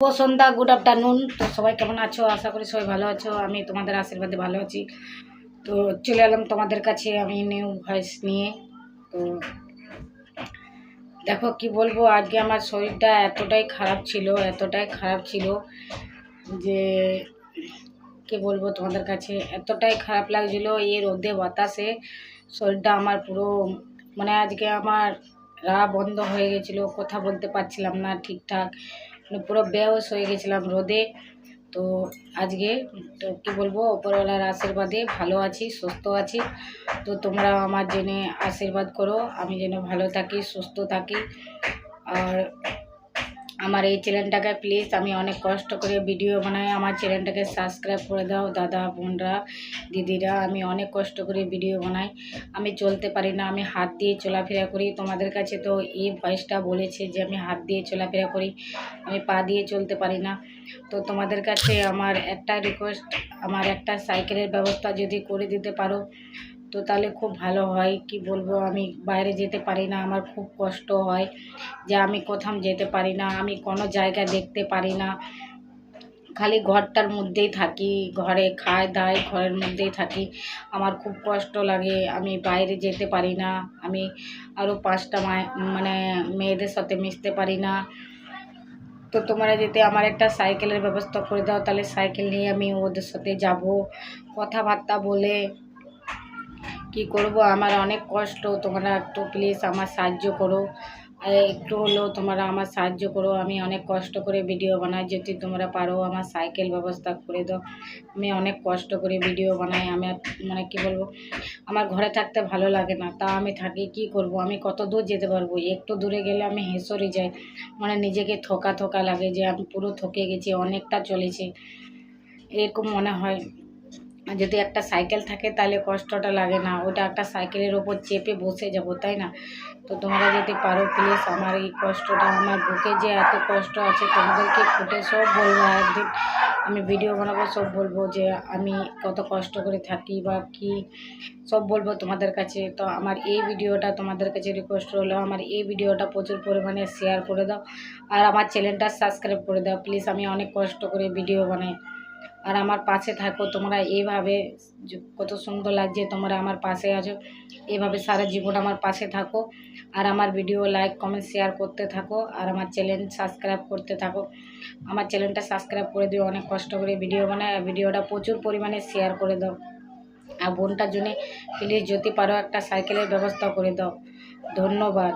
শুভ সন্ধ্যা, good afternoon. তো সবাই কেমন আছো? আশা করি সবাই ভালো আছো। আমি তোমাদের আশীর্বাদে ভালো আছি। তো চলে এলাম তোমাদের কাছে আমি নিউ ভয়েস নিয়ে। তো দেখো কি বলবো, আজকে আমার শরীরটা এতটাই খারাপ ছিল যে কি বলবো তোমাদের কাছে, এতটাই খারাপ লাগছিল। এই রোদে বাতাসে শরীরটা আমার পুরো মানে আজকে আমার বন্ধ হয়ে গেছিলো, কথা বলতে পারছিলাম না ঠিকঠাক, মানে পুরো বেহুশ হয়ে গেছিলাম রোদে। তো আজকে তো কী বলবো, ওপরওয়ালার আশীর্বাদে ভালো আছি, সুস্থ আছি। তো তোমরা আমার জেনে আশীর্বাদ করো, আমি যেন ভালো থাকি, সুস্থ থাকি। আর আমার এই চ্যানেলটাকে প্লিজ, আমি অনেক কষ্ট করে ভিডিও বানাই, আমার চ্যানেলটাকে সাবস্ক্রাইব করে দাও দাদা, বোনরা, দিদিরা। আমি অনেক কষ্ট করে ভিডিও বানাই, আমি চলতে পারি না, আমি হাত দিয়ে চলাফেরা করি। তোমাদের কাছে তো এই ভয়েসটা বলেছে যে আমি হাত দিয়ে চলাফেরা করি, আমি পা দিয়ে চলতে পারি না। তো তোমাদের কাছে আমার একটা রিকোয়েস্ট, আমার একটা সাইকেলের ব্যবস্থা যদি করে দিতে পারো তো তাহলে খুব ভালো হয়। কি বলবো, আমি বাইরে যেতে পারি না, আমার খুব কষ্ট হয় যে আমি কোথাও যেতে পারি না, আমি কোনো জায়গা দেখতে পারি না, খালি ঘরটার মধ্যেই থাকি, ঘরে খাই দাই, ঘরের মধ্যেই থাকি। আমার খুব কষ্ট লাগে, আমি বাইরে যেতে পারি না, আমি আরও 5টা মানে মেয়েদের সাথে মিশতে পারি না। তো তোমরা যদি আমার একটা সাইকেলের ব্যবস্থা করে দাও তাহলে সাইকেল নিয়ে আমি ওদের সাথে যাব, কথাবার্তা বলে কি করব। আমার অনেক কষ্ট, তোমরা একটু প্লিজ আমার সাহায্য করো, একটু হলেও তোমরা আমার সাহায্য করো। আমি অনেক কষ্ট করে ভিডিও বানাই, যদি তোমরা পারো আমার সাইকেল ব্যবস্থা করে দাও। আমি অনেক কষ্ট করে ভিডিও বানাই, আমার মানে কি বলবো, আমার ঘরে থাকতে ভালো লাগে না, তা আমি থাকি, কি করব, আমি কত দূর যেতে পারবো? একটু দূরে গেলে আমি হেসরে যাই, মানে নিজেকে থোকা লাগে যে আমি পুরো থকে গেছি, অনেকটা চলেছে এরকম মনে হয়। যদি একটা সাইকেল থাকে তাহলে কষ্টটা লাগে না, ওটা একটা সাইকেলের ওপর চেপে বসে যাবো, তাই না? তো তোমরা যদি পারো প্লিজ, আমার এই কষ্টটা, আমার বুকে যে এত কষ্ট আছে তোমাদেরকে ফুটে সব বলবো, একদিন আমি ভিডিও বানাবো, সব বলবো যে আমি কত কষ্ট করে থাকি বা কি, সব বলবো তোমাদের কাছে। তো আমার এই ভিডিওটা তোমাদের কাছে রিকোয়েস্ট হলো, আমার এই ভিডিওটা প্রচুর পরিমাণে শেয়ার করে দাও, আর আমার চ্যানেলটা সাবস্ক্রাইব করে দাও প্লিজ। আমি অনেক কষ্ট করে ভিডিও বানাই, আর আমার পাশে থাকো তোমরা এইভাবে। কত সুন্দর লাগছে তোমরা আমার পাশে আছো, এইভাবে সারা জীবন আমার পাশে থাকো, আর আমার ভিডিও লাইক কমেন্ট শেয়ার করতে থাকো, আর আমার চ্যানেল সাবস্ক্রাইব করতে থাকো। আমার চ্যানেলটা সাবস্ক্রাইব করে দিও, অনেক কষ্ট করে ভিডিও বানাই, আর ভিডিওটা প্রচুর পরিমাণে শেয়ার করে দাও। আর বোনটার জন্য প্লিজ যদি পারো একটা সাইকেলের ব্যবস্থা করে দাও। ধন্যবাদ।